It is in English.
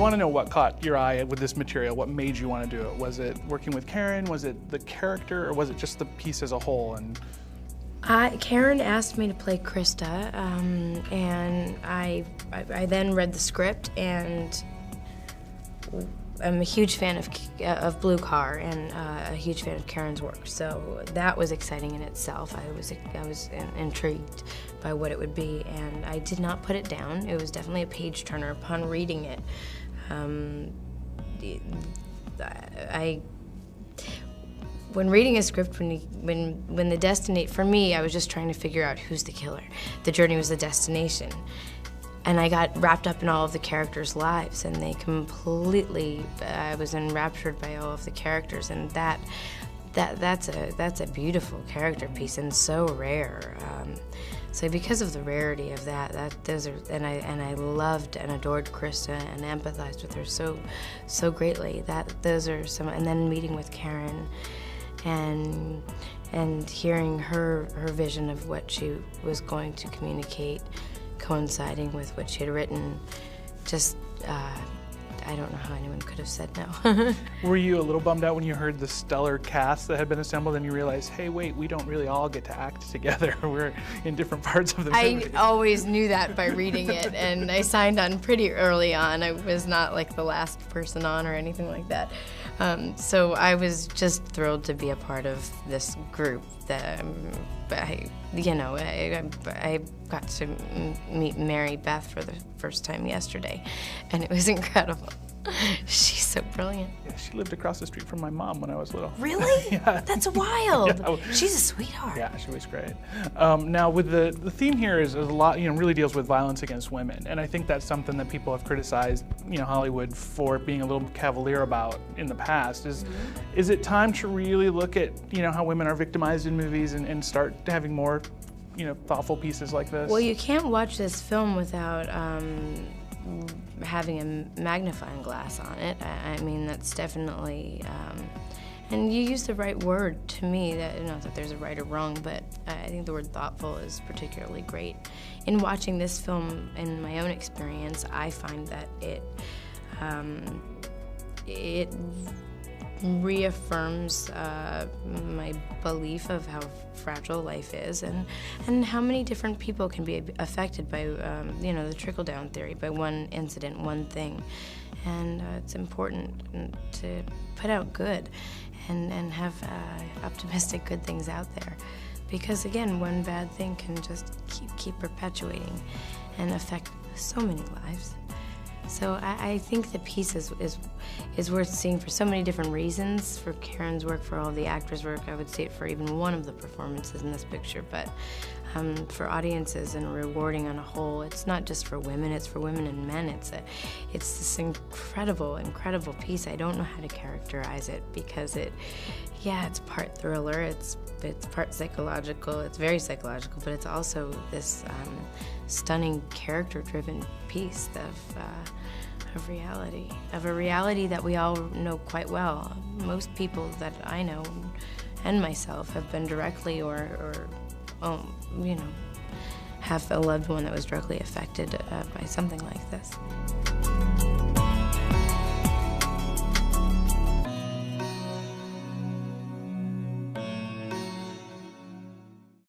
want to know what caught your eye with this material, what made you want to do it. Was it working with Karen, was it the character, or was it just the piece as a whole? And Karen asked me to play Krista, and I then read the script, and I'm a huge fan of Blue Car and a huge fan of Karen's work. So that was exciting in itself. I was intrigued by what it would be, and I did not put it down. It was definitely a page turner upon reading it. When reading a script, when the destination, for me, I was just trying to figure out who's the killer. The journey was the destination. And I got wrapped up in all of the characters' lives, and they completely, I was enraptured by all of the characters, and that's a beautiful character piece and so rare. So because of the rarity of and I loved and adored Krista and empathized with her so greatly. Those are some, and then meeting with Karen, and hearing her vision of what she was going to communicate, coinciding with what she had written, just I don't know how anyone could have said no. Were you a little bummed out when you heard the stellar cast that had been assembled and you realized, hey, wait, we don't really all get to act together. We're in different parts of the movie. I always knew that by reading it, and I signed on pretty early on. I was not like the last person on or anything like that. So I was just thrilled to be a part of this group. That I got to meet Mary Beth for the first time yesterday, and it was incredible. She's so brilliant. Yeah, she lived across the street from my mom when I was little. Really? Yeah. That's wild. Yeah. She's a sweetheart. Yeah, she was great. Now, with the theme here is a lot, really deals with violence against women, and I think that's something that people have criticized, Hollywood for being a little cavalier about in the past. Is it time to really look at, how women are victimized in movies and start having more, thoughtful pieces like this? Well, you can't watch this film without having a magnifying glass on it. I mean, that's definitely, and you use the right word to me, not that there's a right or wrong, but I think the word thoughtful is particularly great. In watching this film, in my own experience, I find that it reaffirms my belief of how fragile life is, and how many different people can be affected by the trickle-down theory, by one incident, one thing. And it's important to put out good and have optimistic good things out there, because again, one bad thing can just keep perpetuating and affect so many lives. So I think the piece is worth seeing for so many different reasons. For Karen's work, for all the actors' work, I would see it for even one of the performances in this picture. But for audiences and rewarding on a whole, it's not just for women; it's for women and men. It's this incredible, incredible piece. I don't know how to characterize it because it's part thriller. It's part psychological. It's very psychological, but it's also this stunning character-driven piece of reality, of a reality that we all know quite well. Most people that I know, and myself, have been directly or have a loved one that was directly affected by something like this.